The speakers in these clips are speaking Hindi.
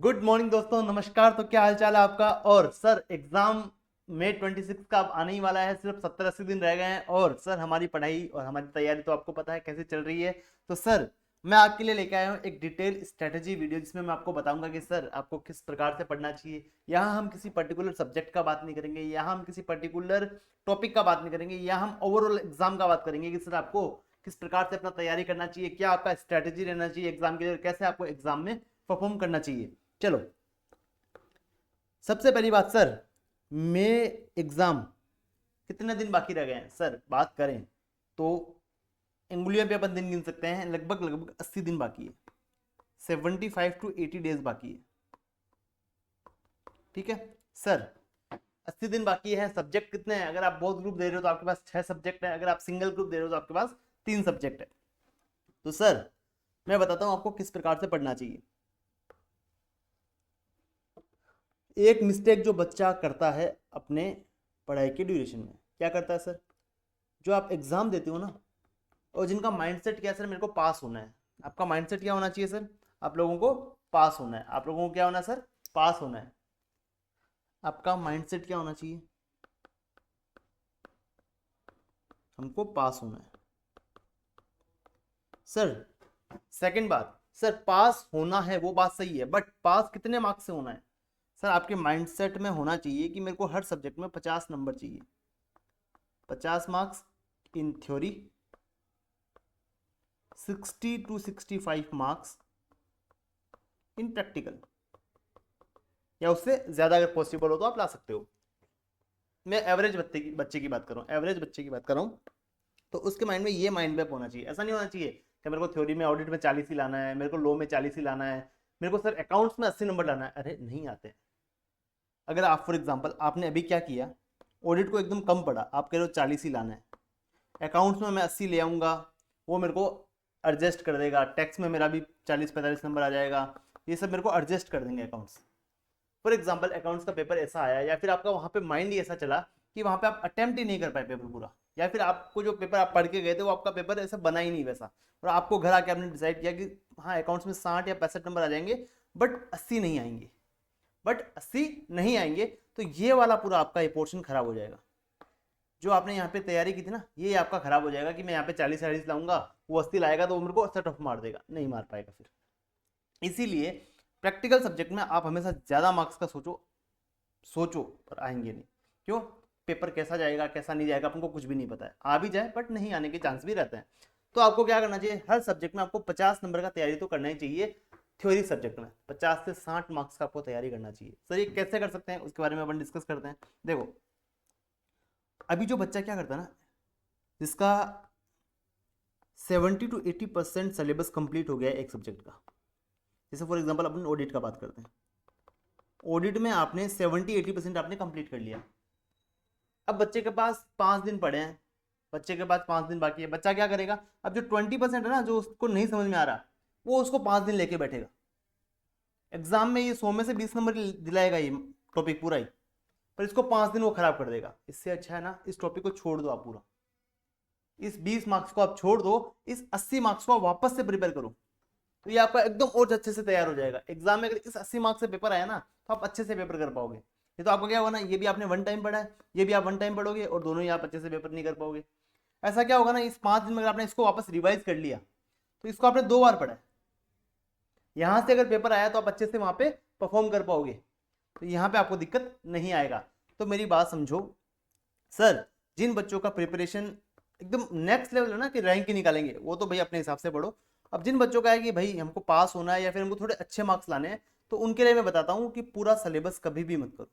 गुड मॉर्निंग दोस्तों, नमस्कार। तो क्या हाल चाल है आपका। और सर एग्जाम मई 26 का अब आने ही वाला है, सिर्फ 70-80 दिन रह गए हैं। और सर हमारी पढ़ाई और हमारी तैयारी तो आपको पता है कैसे चल रही है। तो सर मैं आपके लिए लेके आया हूँ एक डिटेल स्ट्रेटेजी वीडियो, जिसमें मैं आपको बताऊंगा कि सर आपको किस प्रकार से पढ़ना चाहिए। यहाँ हम किसी पर्टिकुलर सब्जेक्ट का बात नहीं करेंगे, यहाँ हम किसी पर्टिकुलर टॉपिक का बात नहीं करेंगे, यहाँ हम ओवरऑल एग्जाम का बात करेंगे कि सर आपको किस प्रकार से अपना तैयारी करना चाहिए, क्या आपका स्ट्रेटेजी रहना चाहिए एग्जाम के लिए, और कैसे आपको एग्जाम में परफॉर्म करना चाहिए। चलो, सबसे पहली बात सर, मे एग्जाम कितने दिन बाकी रह गए हैं सर बात करें तो अंगुलियों पे अपन दिन गिन सकते हैं। लगभग लगभग 80 दिन बाकी है, 75 to 80 डेज बाकी है। ठीक है सर, 80 दिन बाकी है। सब्जेक्ट कितने हैं? अगर आप बहुत ग्रुप दे रहे हो तो आपके पास 6 सब्जेक्ट है, अगर आप सिंगल ग्रुप दे रहे हो तो आपके पास 3 सब्जेक्ट है। तो सर मैं बताता हूं आपको किस प्रकार से पढ़ना चाहिए। एक मिस्टेक जो बच्चा करता है अपने पढ़ाई के ड्यूरेशन में, क्या करता है सर, जो आप एग्जाम देते हो ना, और जिनका माइंडसेट क्या है सर, मेरे को पास होना है। आपका माइंडसेट क्या होना चाहिए सर? आप लोगों को पास होना है। आप लोगों को क्या होना है सर? पास होना है। आपका माइंडसेट क्या होना चाहिए? हमको पास होना है सर। सेकंड बात सर, पास होना है वो बात सही है, बट पास कितने मार्क्स से होना है सर? आपके माइंडसेट में होना चाहिए कि मेरे को हर सब्जेक्ट में 50 नंबर चाहिए। 50 marks in theory, 60 to 65 marks in practical, या उससे ज्यादा अगर पॉसिबल हो तो आप ला सकते हो। मैं एवरेज बच्चे की बात कर रहा हूँ, एवरेज बच्चे की बात कर रहा हूँ। तो उसके माइंड में ये माइंड मैप होना चाहिए। ऐसा नहीं होना चाहिए कि मेरे को थ्योरी में ऑडिट में 40 ही लाना है, मेरे को लॉ में 40 ही लाना है, मेरे को सर अकाउंट्स में 80 नंबर लाना है। अरे नहीं आते। अगर आप फॉर एग्जाम्पल आपने अभी क्या किया, ऑडिट को एकदम कम पढ़ा, आप कह रहे हो 40 ही लाना है, अकाउंट्स में मैं 80 ले आऊँगा, वो मेरे को एडजस्ट कर देगा, टैक्स में मेरा भी 40-45 नंबर आ जाएगा, ये सब मेरे को एडजस्ट कर देंगे अकाउंट्स। फॉर एग्जाम्पल अकाउंट्स का पेपर ऐसा आया, या फिर आपका वहाँ पे माइंड ही ऐसा चला कि वहाँ पे आप अटेम्प्ट ही नहीं कर पाए पेपर पूरा, या फिर आपको जो पेपर आप पढ़ के गए थे वो आपका पेपर ऐसा बना ही नहीं वैसा, और आपको घर आके आपने डिसाइड किया कि हाँ अकाउंट्स में 60 या 65 नंबर आ जाएंगे, बट 80 नहीं आएंगे, तो ये वाला पूरा आपका ये पोर्शन खराब हो जाएगा। जो आपने यहाँ पे तैयारी की थी ना, ये आपका खराब हो जाएगा कि मैं यहाँ पे 40-40 लाऊंगा, वो 80 लाएगा तो वो मेरे को अच्छा टफ मार देगा, नहीं मार पाएगा फिर। इसीलिए प्रैक्टिकल सब्जेक्ट में आप हमेशा ज़्यादा मार्क्स का सोचो, सोचो पर आएंगे नहीं। क्यों? पेपर कैसा जाएगा कैसा नहीं जाएगा आपको कुछ भी नहीं पता है, आ भी जाए बट नहीं आने के चांस भी रहते हैं। तो आपको क्या करना चाहिए, हर सब्जेक्ट में आपको 50 नंबर का तैयारी तो करना ही चाहिए। थ्योरी सब्जेक्ट में 50 से 60 मार्क्स का आपको तैयारी करना चाहिए। सर ये कैसे कर सकते हैं उसके बारे में अपन डिस्कस करते हैं। देखो, अभी जो बच्चा क्या करता है ना, जिसका 70 to 80% सिलेबस कंप्लीट हो गया है एक सब्जेक्ट का, जैसे फॉर एग्जांपल अपन ऑडिट का बात करते हैं, ऑडिट में आपने 70-80% आपने कंप्लीट कर लिया। अब बच्चे के पास 5 दिन पड़े हैं, बच्चे के पास 5 दिन बाकी है, बच्चा क्या करेगा, अब जो 20% है ना, जो उसको नहीं समझ में आ रहा, वो उसको 5 दिन लेके बैठेगा। एग्जाम में ये 100 में से 20 नंबर दिलाएगा ये टॉपिक पूरा ही, पर इसको 5 दिन वो खराब कर देगा। इससे अच्छा है ना इस टॉपिक को छोड़ दो आप पूरा, इस 20 मार्क्स को आप छोड़ दो, इस 80 मार्क्स को आप वापस से प्रिपेयर करो, तो ये आपका एकदम और अच्छे से तैयार हो जाएगा। एग्जाम में अगर इस 80 मार्क्स से पेपर आया ना, तो आप अच्छे से पेपर कर पाओगे। ये तो आपको क्या होगा ना, ये भी आपने वन टाइम पढ़ा है, ये भी आप वन टाइम पढ़ोगे, और दोनों ही आप अच्छे से पेपर नहीं कर पाओगे। ऐसा क्या होगा ना, इस 5 दिन में अगर आपने इसको वापस रिवाइज कर लिया, तो इसको आपने 2 बार पढ़ा है, यहां से अगर पेपर आया तो आप अच्छे से वहां पे परफॉर्म कर पाओगे, तो यहाँ पे आपको दिक्कत नहीं आएगा। तो मेरी बात समझो सर, जिन बच्चों का प्रिपरेशन एकदम नेक्स्ट लेवल है ना, कि रैंक ही निकालेंगे, वो तो भाई अपने हिसाब से पढ़ो। अब जिन बच्चों का है कि भाई हमको पास होना है या फिर हमको थोड़े अच्छे मार्क्स लाने हैं, तो उनके लिए मैं बताता हूँ कि पूरा सिलेबस कभी भी मत करो।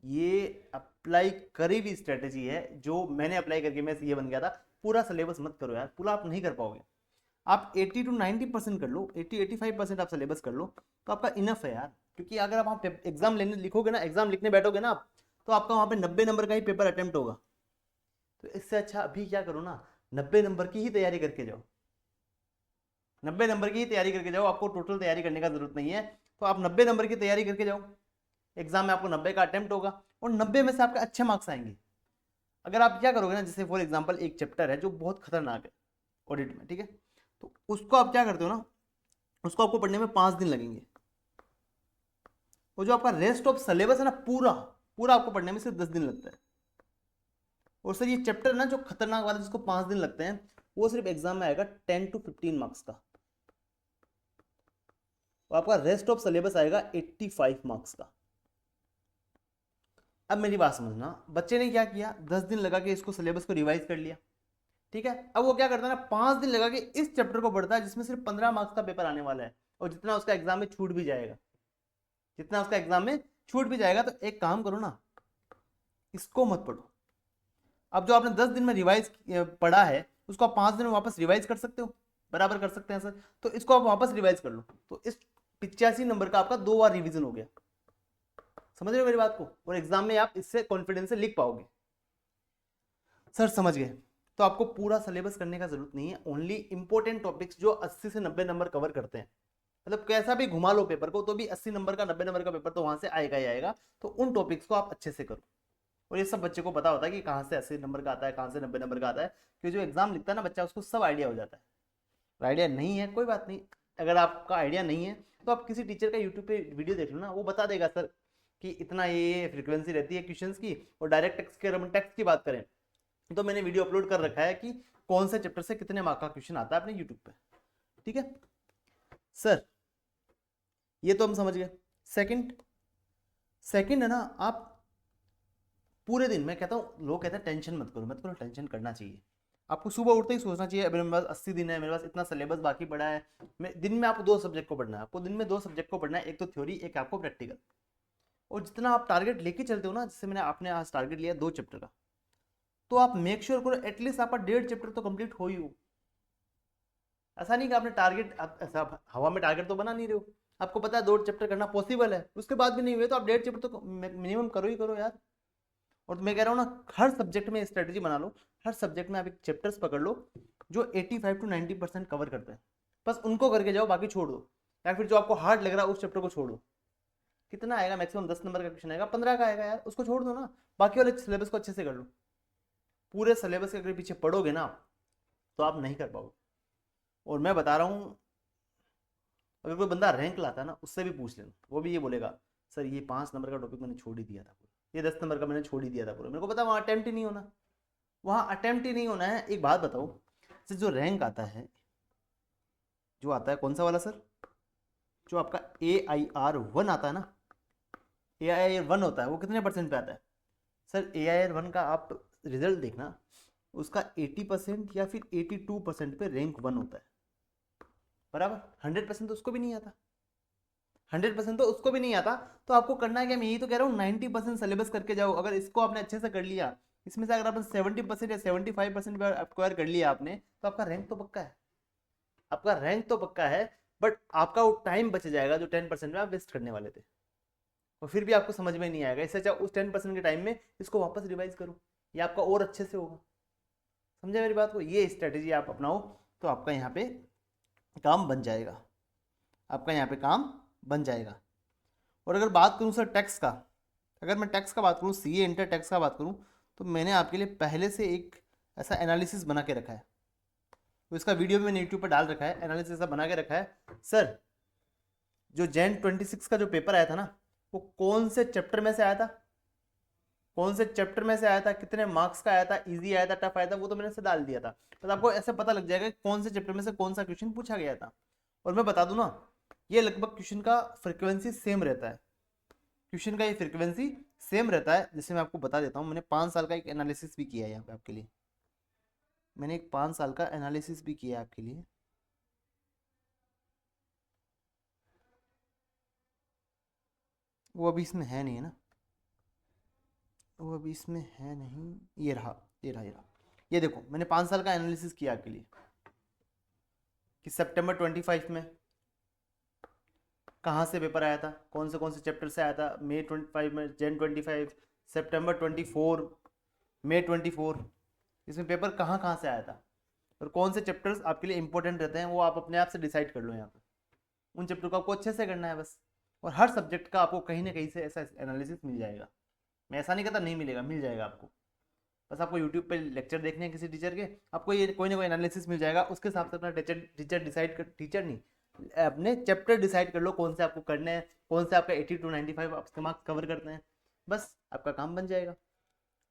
ये अप्लाई करी हुई स्ट्रेटेजी है, जो मैंने अप्लाई करके मैं ये बन गया था। पूरा सिलेबस मत करो यार, पूरा आप नहीं कर पाओगे। आप 80 to 90% कर लो, 80-85% आप सिलेबस कर लो, तो आपका इनफ है यार। क्योंकि अगर आप वहाँ एग्जाम लेने लिखोगे ना, एग्जाम लिखने बैठोगे ना आप, तो आपका वहाँ पे 90 नंबर का ही पेपर अटेम्प्ट होगा। तो इससे अच्छा अभी क्या करो ना, 90 नंबर की ही तैयारी करके जाओ, 90 नंबर की ही तैयारी करके जाओ। आपको टोटल तैयारी करने का जरूरत नहीं है, तो आप 90 नंबर की तैयारी करके जाओ। एग्जाम में आपको 90 का अटेम्प्ट होगा, और 90 में से आपके अच्छे मार्क्स आएंगे। अगर आप क्या करोगे ना, जैसे फॉर एग्जाम्पल एक चैप्टर है जो बहुत खतरनाक है ऑडिट में, ठीक है, तो उसको आप क्या करते हो ना, उसको आपको पढ़ने में 5 दिन लगेंगे। और जो आपका रेस्ट ऑफ सिलेबस है ना, पूरा पूरा आपको पढ़ने में सिर्फ 10 दिन लगता है। और सर ये चैप्टर ना जो खतरनाक वाला जिसको 5 दिन लगते हैं, वो सिर्फ एग्जाम में आएगा 10 to 15 मार्क्स का। और आपका रेस्ट ऑफ सिलेबस आएगा 85 मार्क्स का। अब मेरी बात समझना, बच्चे ने क्या किया, 10 दिन लगा के इसको सिलेबस को रिवाइज कर लिया, ठीक है। अब वो क्या करता है ना, 5 दिन लगा के इस चैप्टर को पढ़ता है जिसमें सिर्फ 15 मार्क्स का पेपर आने वाला है, और जितना उसका एग्जाम में छूट भी जाएगा, जितना उसका एग्जाम में छूट भी जाएगा। तो एक काम करो ना, इसको मत पढ़ो। अब जो आपने 10 दिन में रिवाइज पढ़ा है, उसको आप 5 दिन में वापस रिवाइज कर सकते हो, बराबर कर सकते हैं सर। तो इसको आप वापस रिवाइज कर लो, तो इस 85 नंबर का आपका 2 बार रिवीजन हो गया। समझ रहे हो मेरी बात को? और एग्जाम में आप इससे कॉन्फिडेंस से लिख पाओगे। सर समझ गए? तो आपको पूरा सिलेबस करने का जरूरत नहीं है, ओनली इंपॉर्टेंट टॉपिक्स जो 80 से 90 नंबर कवर करते हैं। मतलब कैसा भी घुमा लो पेपर को, तो भी 80 नंबर का 90 नंबर का पेपर तो वहां से आएगा ही आएगा। तो उन टॉपिक्स को आप अच्छे से करो। और ये सब बच्चे को पता होता है कि कहाँ से 80 नंबर का आता है, कहाँ से 90 नंबर का आता है, क्योंकि जो एग्जाम लिखता है ना बच्चा, उसको सब आइडिया हो जाता है। आइडिया नहीं है कोई बात नहीं, अगर आपका आइडिया नहीं है तो आप किसी टीचर का यूट्यूब पे वीडियो देख लो ना, वो बता देगा सर कि इतना ये फ्रीक्वेंसी रहती है क्वेश्चंस की। और डायरेक्ट टेक्स्ट के, अगर हम टेक्स्ट की बात करें तो मैंने वीडियो अपलोड कर रखा है कि कौन से चैप्टर से कितने मार्क का क्वेश्चन आता है अपने यूट्यूब पे, ठीक है सर। ये तो हम समझ गए। सेकंड सेकंड है ना, आप पूरे दिन, मैं कहता हूँ, लोग कहते हैं टेंशन मत करो, मत करो, टेंशन करना चाहिए। आपको सुबह उठते ही सोचना चाहिए अभी मेरे पास 80 दिन है, मेरे पास इतना सिलेबस बाकी पड़ा है। मैं दिन में आपको 2 सब्जेक्ट को पढ़ना है, आपको दिन में 2 सब्जेक्ट को पढ़ना है, एक तो थ्योरी, एक आपको प्रैक्टिकल। और जितना आप टारगेट लेके चलते हो ना, जैसे मैंने आपने आज टारगेट लिया 2 चैप्टर का, तो आप मेक श्योर करो एटलीस्ट आपका 1.5 चैप्टर तो कंप्लीट हो ही हो। ऐसा नहीं कि आपने टारगेट, ऐसा हवा में टारगेट तो बना नहीं रहे हो, आपको पता है 2 चैप्टर करना पॉसिबल है, उसके बाद भी नहीं हुए तो आप 1.5 चैप्टर तो मिनिमम करो ही करो यार। और मैं कह रहा हूँ ना, हर सब्जेक्ट में स्ट्रेटेजी बना लो, हर सब्जेक्ट में आप एक चैप्टर्स पकड़ लो जो 85 to 90% कवर करते हैं, बस उनको करके जाओ, बाकी छोड़ दो। या फिर जो आपको हार्ड लग रहा है उस चैप्टर को छोड़ो। कितना आएगा मैक्सिमम, 10 नंबर का क्वेश्चन आएगा, 15 का आएगा यार, उसको छोड़ दो ना, बाकी वाले सिलेबस को अच्छे से कर लो। पूरे सिलेबस के अगर पीछे पढ़ोगे ना तो आप नहीं कर पाओगे। और मैं बता रहा हूँ, अगर कोई बंदा रैंक लाता है ना, उससे भी पूछ लेना, वो भी ये बोलेगा सर ये 5 नंबर का टॉपिक मैंने छोड़ ही दिया था पूरा, ये 10 नंबर का मैंने छोड़ ही दिया था पूरा, मेरे को पता वहाँ अटेम्प्ट ही नहीं होना, वहाँ अटेम्प्ट ही नहीं होना है। एक बात बताओ, सर जो रैंक आता है, जो आता है कौन सा वाला सर, जो आपका AIR1 आता है ना, AIR1 होता है, वो कितने परसेंट पे आता है सर? AIR1 का आप रिजल्ट देखना, उसका 80% या फिर 82% पे रैंक 1 होता है, बराबर। 100% तो उसको भी नहीं आता, 100% तो उसको भी नहीं आता। तो आपको करना है क्या, मैं यही तो कह रहा हूँ, 90% सिलेबस करके जाओ। अगर इसको आपने अच्छे से कर लिया, इसमें से अगर आपने 70% या 75% एक्वायर कर लिया आपने, तो आपका रैंक तो पक्का है, आपका रैंक तो पक्का है। बट आपका वो टाइम बच जाएगा जो 10% में आप वेस्ट करने वाले थे, और फिर भी आपको समझ में नहीं आएगा। इससे अच्छा उस 10% के टाइम में इसको वापस रिवाइज करो, ये आपका और अच्छे से होगा। समझे मेरी बात को? ये स्ट्रेटेजी आप अपनाओ तो आपका यहाँ पे काम बन जाएगा, आपका यहाँ पे काम बन जाएगा। और अगर बात करूँ सर टैक्स का, अगर मैं टैक्स का बात करूँ, CA इंटर टैक्स का बात करूँ, तो मैंने आपके लिए पहले से एक ऐसा एनालिसिस बना के रखा है, तो इसका वीडियो भी मैंने यूट्यूब पर डाल रखा है, एनालिसिस ऐसा बना के रखा है सर। जो Jan 26 का जो पेपर आया था ना, वो कौन से चैप्टर में से आया था, कौन से चैप्टर में से आया था, कितने मार्क्स का आया था, इजी आया था, टफ आया था, वो तो मैंने ऐसे डाल दिया था। तो आपको ऐसे पता लग जाएगा कौन से चैप्टर में से कौन सा क्वेश्चन पूछा गया था। और मैं बता दूं ना, ये लगभग क्वेश्चन का फ्रिक्वेंसी सेम रहता है, क्वेश्चन का ये फ्रिक्वेंसी सेम रहता है। जैसे मैं आपको बता देता हूँ, मैंने 5 साल का एक एनालिसिस भी किया है यहाँ पे आपके लिए, मैंने एक 5 साल का एनालिसिस भी किया है आपके लिए। वो अभी इसमें है नहीं है ना, वो अभी इसमें है नहीं, ये रहा, ये रहा, ये रहा। ये देखो, मैंने 5 साल का एनालिसिस किया आपके लिए कि सितंबर 25 में कहाँ से पेपर आया था, कौन से चैप्टर से आया था, May 25 में, Jan 25, सितंबर 24, May 24, इसमें पेपर कहाँ कहाँ से आया था, और कौन से चैप्टर्स आपके लिए इंपॉर्टेंट रहते हैं, वो आप अपने आप से डिसाइड कर लो यहाँ पे। उन चैप्टर को आपको अच्छे से करना है बस। और हर सब्जेक्ट का आपको कहीं ना कहीं से ऐसा एनालिसिस मिल जाएगा, मैं ऐसा नहीं कहता नहीं मिलेगा, मिल जाएगा आपको। बस आपको यूट्यूब पे लेक्चर देखने हैं किसी टीचर के, आपको ये कोई ना कोई एनालिसिस मिल जाएगा, उसके हिसाब से अपना टीचर डिसाइड कर, टीचर नहीं, अपने चैप्टर डिसाइड कर लो कौन से आपको करने हैं, कौन से आपका 80 to 95 आपके मार्क्स कवर करते हैं, बस आपका काम बन जाएगा।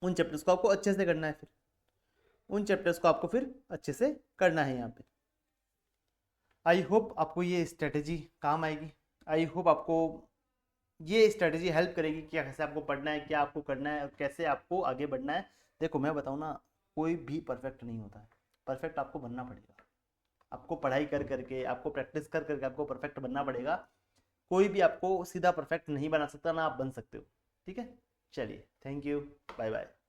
उन चैप्टर्स को आपको अच्छे से करना है, फिर उन चैप्टर्स को आपको फिर अच्छे से करना है यहाँ पे। आई होप आपको ये स्ट्रेटेजी काम आएगी, आई होप आपको ये स्ट्रेटेजी हेल्प करेगी कि कैसे आपको पढ़ना है, क्या आपको करना है और कैसे आपको आगे बढ़ना है। देखो मैं बताऊँ ना, कोई भी परफेक्ट नहीं होता है, परफेक्ट आपको बनना पड़ेगा, आपको पढ़ाई कर करके, आपको प्रैक्टिस कर करके आपको परफेक्ट बनना पड़ेगा। कोई भी आपको सीधा परफेक्ट नहीं बना सकता, ना आप बन सकते हो। ठीक है, चलिए, थैंक यू, बाय बाय।